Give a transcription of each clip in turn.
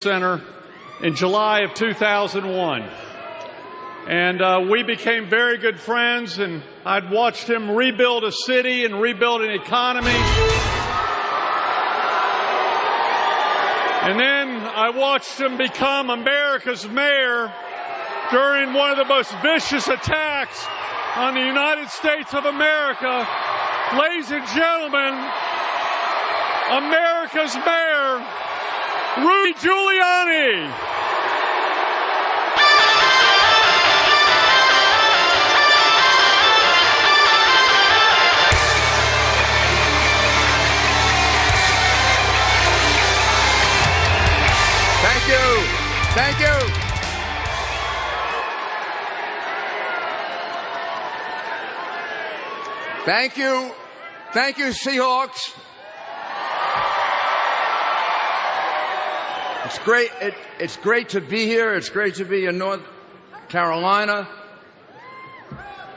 Center in July of 2001. And we became very good friends, and I'd watched him rebuild a city and rebuild an economy. And then I watched him become America's mayor during one of the most vicious attacks on the United States of America. Ladies and gentlemen, America's mayor, Rudy Giuliani. Thank you. Thank you. Thank you. Thank you, Seahawks. It's great. It's great to be here. It's great to be in North Carolina.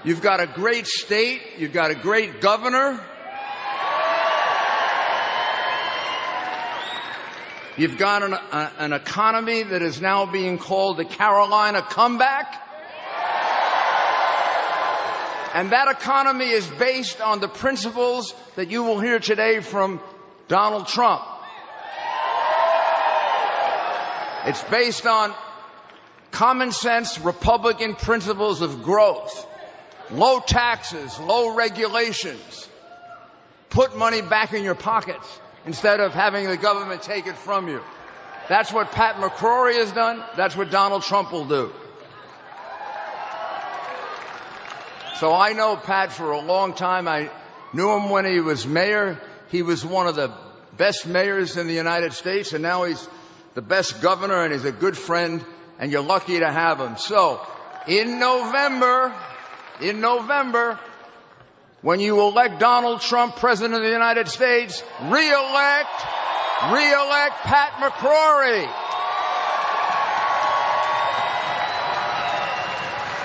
You've got a great state. You've got a great governor. You've got an economy that is now being called the Carolina comeback. And that economy is based on the principles that you will hear today from Donald Trump. It's based on common sense Republican principles of growth, low taxes, low regulations, put money back in your pockets instead of having the government take it from you. That's what Pat McCrory has done. That's what Donald Trump will do. So I know Pat for a long time. I knew him when he was mayor. He was one of the best mayors in the United States, and now he's the best governor, and he's a good friend, and you're lucky to have him. So in November, when you elect Donald Trump president of the United States, re-elect Pat McCrory.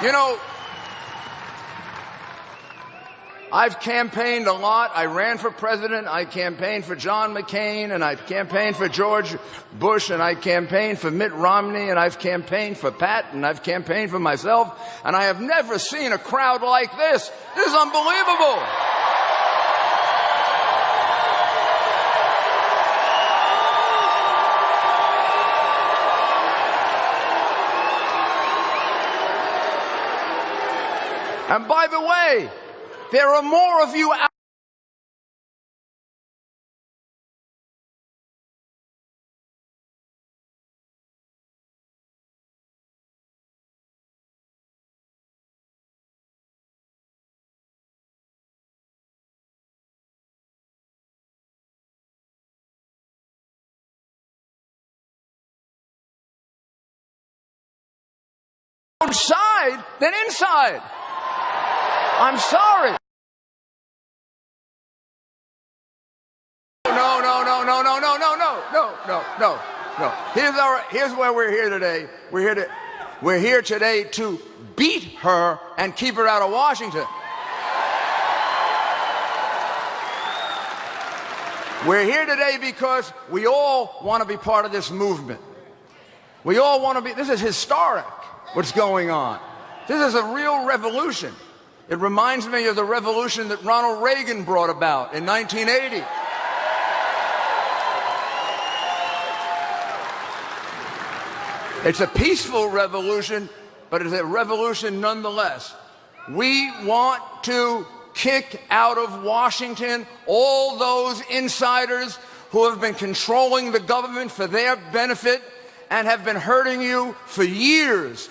You know, I've campaigned a lot. I ran for president. I campaigned for John McCain, and I've campaigned for George Bush, and I campaigned for Mitt Romney, and I've campaigned for Pat, and I've campaigned for myself, and I have never seen a crowd like this. This is unbelievable. And by the way, there are more of you out outside than inside. I'm sorry. No. Here's why we're here today. We're here today to beat her and keep her out of Washington. We're here today because we all want to be part of this movement. We all want to be. This is historic, what's going on. This is a real revolution. It reminds me of the revolution that Ronald Reagan brought about in 1980. It's a peaceful revolution, but it's a revolution nonetheless. We want to kick out of Washington all those insiders who have been controlling the government for their benefit and have been hurting you for years.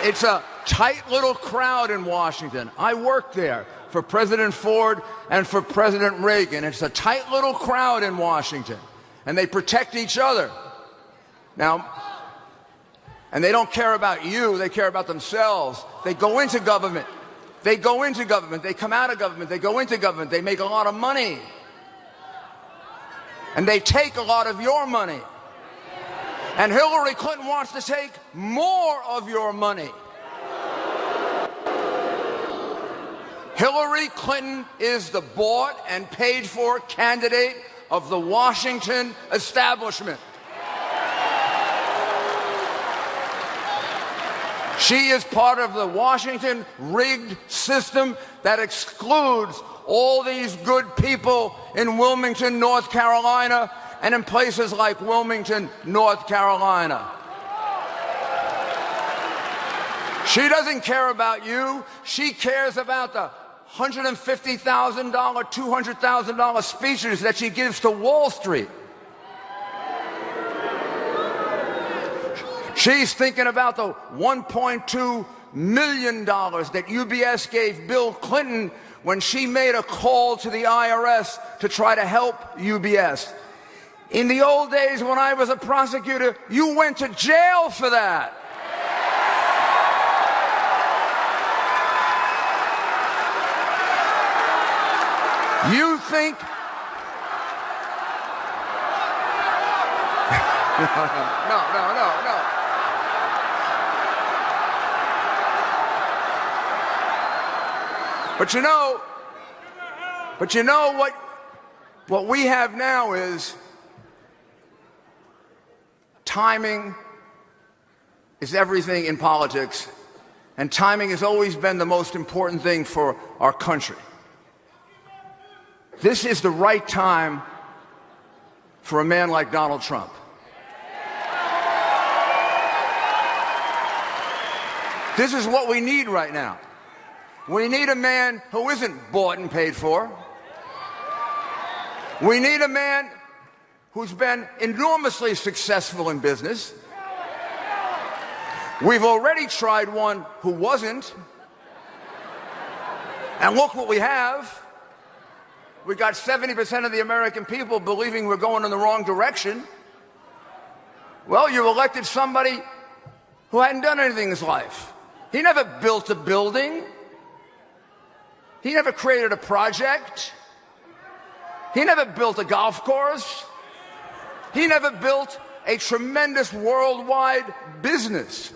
It's a tight little crowd in Washington. I worked there for President Ford and for President Reagan. It's a tight little crowd in Washington, and they protect each other. Now, and they don't care about you, they care about themselves. They go into government. They go into government. They come out of government. They go into government. They make a lot of money. And they take a lot of your money. And Hillary Clinton wants to take more of your money. Hillary Clinton is the bought and paid for candidate of the Washington establishment. She is part of the Washington rigged system that excludes all these good people in Wilmington, North Carolina, and in places like Wilmington, North Carolina. She doesn't care about you. She cares about the $150,000, $200,000 speeches that she gives to Wall Street. She's thinking about the $1.2 million that UBS gave Bill Clinton when she made a call to the IRS to try to help UBS. In the old days when I was a prosecutor, you went to jail for that. You think... No. But you know what we have now is timing is everything in politics, and timing has always been the most important thing for our country. This is the right time for a man like Donald Trump. This is what we need right now. We need a man who isn't bought and paid for. We need a man who's been enormously successful in business. We've already tried one who wasn't. And look what we have. We got 70% of the American people believing we're going in the wrong direction. Well, you elected somebody who hadn't done anything in his life. He never built a building. He never created a project. He never built a golf course. He never built a tremendous worldwide business.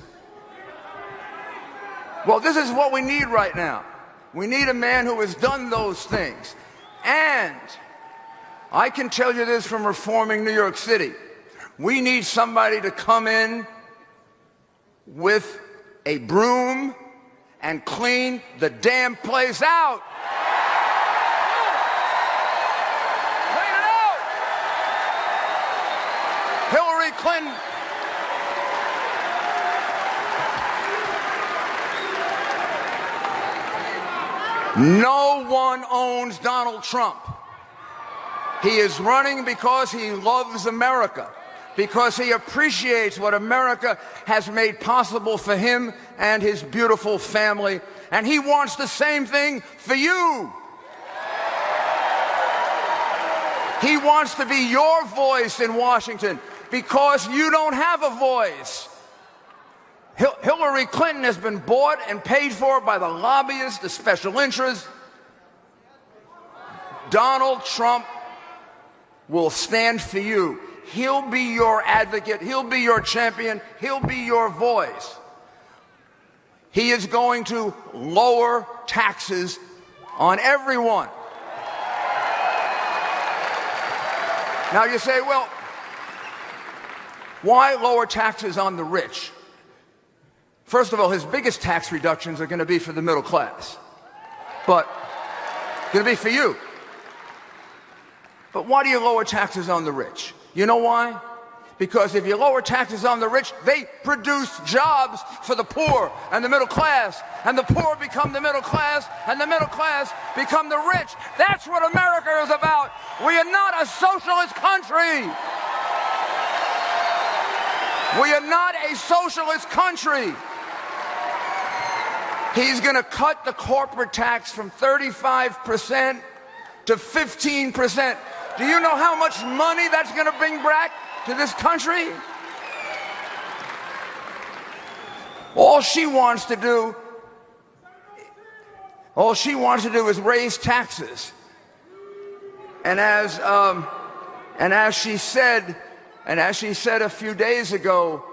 Well, this is what we need right now. We need a man who has done those things. And I can tell you this from reforming New York City. We need somebody to come in with a broom and clean the damn place out. Clean it out. Hillary Clinton. No one owns Donald Trump. He is running because he loves America, because he appreciates what America has made possible for him and his beautiful family, and he wants the same thing for you. He wants to be your voice in Washington because you don't have a voice. Hillary Clinton has been bought and paid for by the lobbyists, the special interests. Donald Trump will stand for you. He'll be your advocate. He'll be your champion. He'll be your voice. He is going to lower taxes on everyone. Now you say, well, why lower taxes on the rich? First of all, his biggest tax reductions are going to be for the middle class. But going to be for you. But why do you lower taxes on the rich? You know why? Because if you lower taxes on the rich, they produce jobs for the poor and the middle class, and the poor become the middle class, and the middle class become the rich. That's what America is about. We are not a socialist country. We are not a socialist country. He's going to cut the corporate tax from 35% to 15%. Do you know how much money that's going to bring back to this country? All she wants to do is raise taxes. And as she said a few days ago,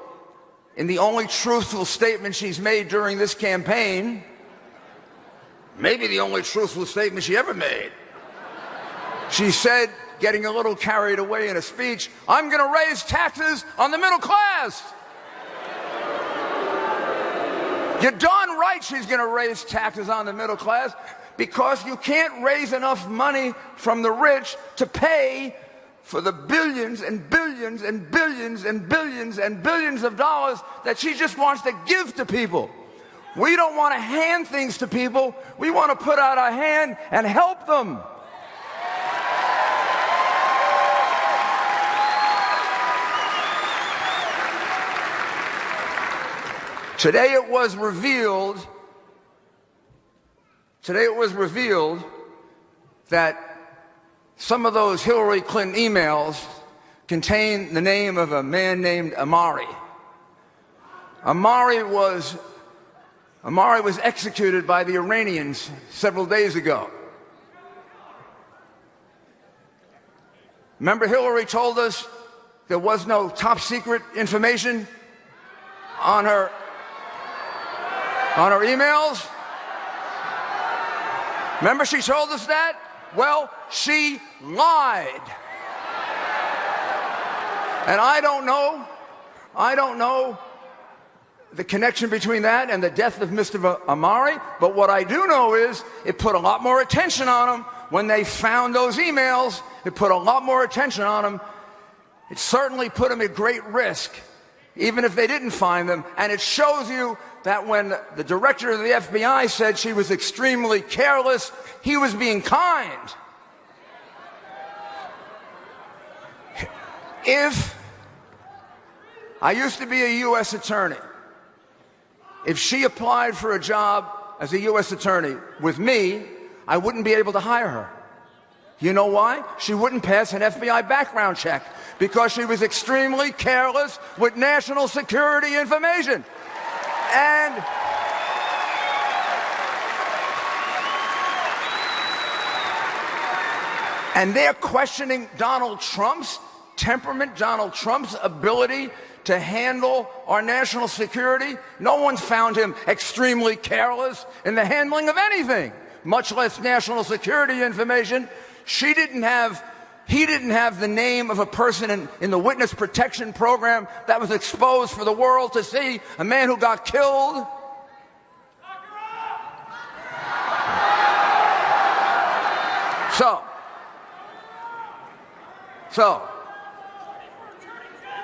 in the only truthful statement she's made during this campaign, maybe the only truthful statement she ever made. She said, getting a little carried away in a speech, "I'm going to raise taxes on the middle class." You're darn right she's going to raise taxes on the middle class, because you can't raise enough money from the rich to pay for the billions and billions and billions and billions and billions of dollars that she just wants to give to people. We don't want to hand things to people. We want to put out our hand and help them. Today it was revealed that some of those Hillary Clinton emails contain the name of a man named Amari. Amari was executed by the Iranians several days ago. Remember, Hillary told us there was no top secret information on her emails? Remember she told us that? Well, she lied. And I don't know the connection between that and the death of Mr. Amari, but what I do know is it put a lot more attention on him when they found those emails. It put a lot more attention on him. It certainly put him at great risk, even if they didn't find them. And it shows you that when the director of the FBI said she was extremely careless, he was being kind. If I used to be a U.S. attorney, if she applied for a job as a U.S. attorney with me, I wouldn't be able to hire her. You know why? She wouldn't pass an FBI background check, because she was extremely careless with national security information. And they're questioning Donald Trump's temperament, Donald Trump's ability to handle our national security. No one's found him extremely careless in the handling of anything, much less national security information. He didn't have the name of a person in the witness protection program that was exposed for the world to see, a man who got killed. So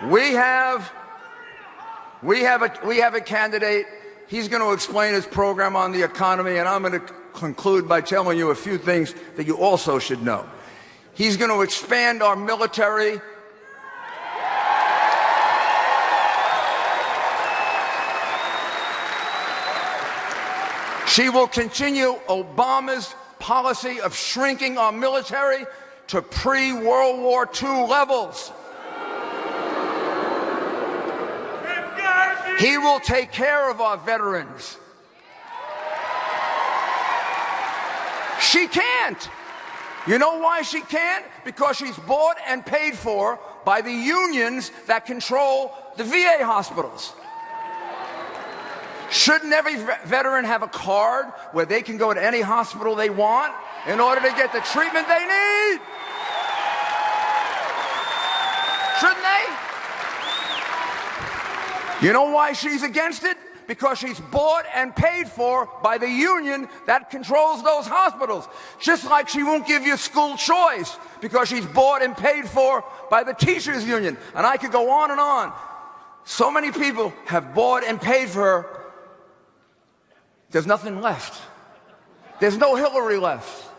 we have a candidate. He's going to explain his program on the economy, and I'm going to conclude by telling you a few things that you also should know. He's going to expand our military. She will continue Obama's policy of shrinking our military to pre-World War II levels. He will take care of our veterans. She can't. You know why she can't? Because she's bought and paid for by the unions that control the VA hospitals. Shouldn't every veteran have a card where they can go to any hospital they want in order to get the treatment they need? Shouldn't they? You know why she's against it? Because she's bought and paid for by the union that controls those hospitals. Just like she won't give you school choice because she's bought and paid for by the teachers union. And I could go on and on. So many people have bought and paid for her. There's nothing left. There's no Hillary left.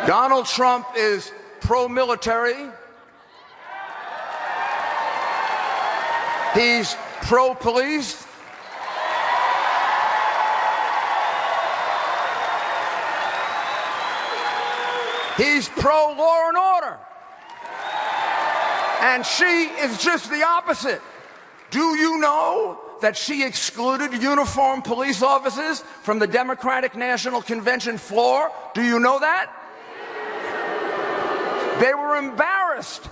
Donald Trump is pro-military. He's pro-police. He's pro-law and order. And she is just the opposite. Do you know that she excluded uniformed police officers from the Democratic National Convention floor? Do you know that? They were embarrassed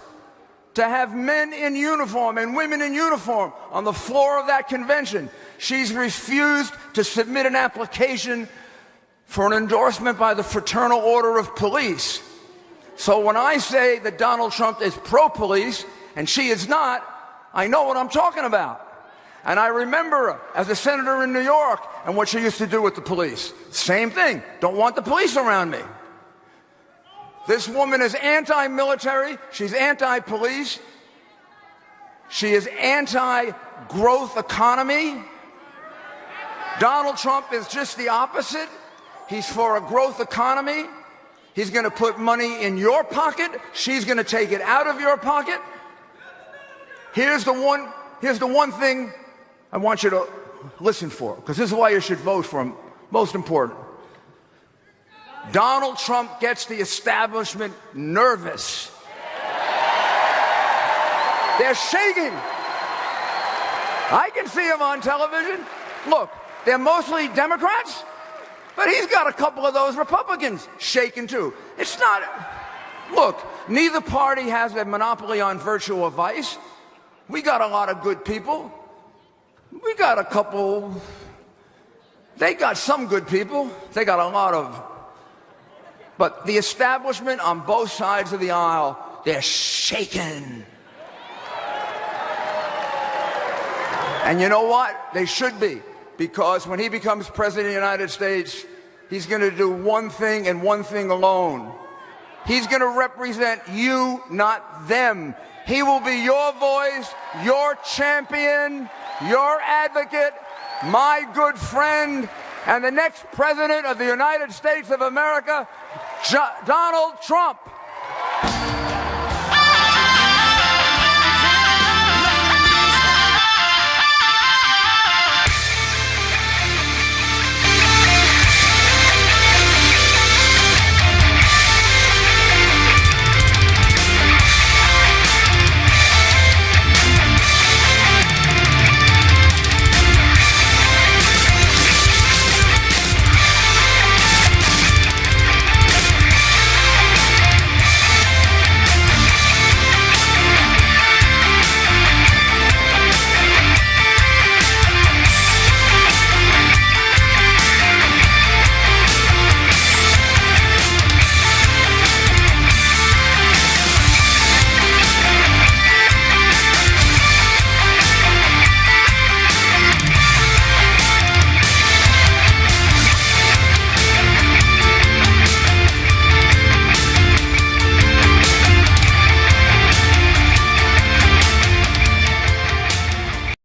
to have men in uniform and women in uniform on the floor of that convention. She's refused to submit an application for an endorsement by the Fraternal Order of Police. So when I say that Donald Trump is pro-police and she is not, I know what I'm talking about. And I remember her as a senator in New York and what she used to do with the police. Same thing. Don't want the police around me. This woman is anti-military. She's anti-police. She is anti-growth economy. Donald Trump is just the opposite. He's for a growth economy. He's going to put money in your pocket. She's going to take it out of your pocket. Here's the one thing I want you to listen for, because this is why you should vote for him. Most important. Donald Trump gets the establishment nervous. They're shaking. I can see them on television. Look, they're mostly Democrats, but he's got a couple of those Republicans shaking too. It's not. Look, neither party has a monopoly on virtue or vice. We got a lot of good people. We got a couple. They got some good people. They got a lot of. But the establishment on both sides of the aisle, they're shaking. And you know what? They should be. Because when he becomes president of the United States, he's going to do one thing and one thing alone. He's going to represent you, not them. He will be your voice, your champion, your advocate, my good friend, and the next president of the United States of America, Donald Trump.